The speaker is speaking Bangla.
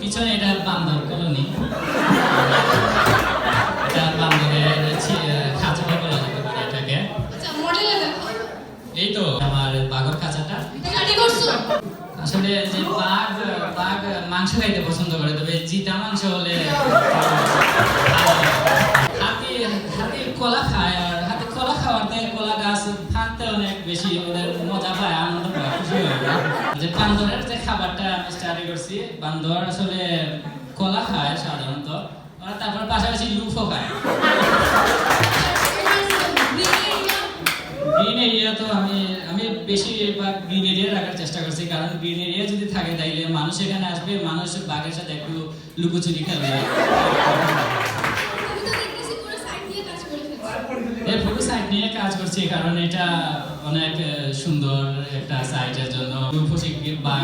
পিছনে এটা বান্দর কলোনি, এটা বান্দরের খাঁচাটা বলা যেতে পারে এটাকে। আচ্ছা মডেলে দেখো। এই তো আমার বাঘর খাঁচাটা। রেডি করছো? আসলে যে বাঘ মাংস খাইতে পছন্দ করে, তবে জিতা মাংস হলে হাতি কলা খায়, আর হাতি কলা খাওয়াতে কলা গাছ ভাঙতে অনেক বেশি ওদের মজা পায়, আনন্দ পায়, খুশি হয়। যে বান্দরের যে খাবারটা আমি স্টাডি করছি, বান্দর আসলে কলা খায় সাধারণত, ওরা তারপর পাশাপাশি লুফও খায়। গ্রিন এরিয়া তো আমি বেশিরভাগ গ্রিন এরিয়া রাখার চেষ্টা করছি, কারণ গ্রিন এরিয়া যদি থাকে তাইলে মানুষ এখানে আসবে, মানুষ বাঘের সাথে একটু লুকোচুরি খেলবে। পুরো সাইড নিয়ে কাজ করছি, কারণ এটা অনেক সুন্দর একটা সাইটের জন্য বাঘ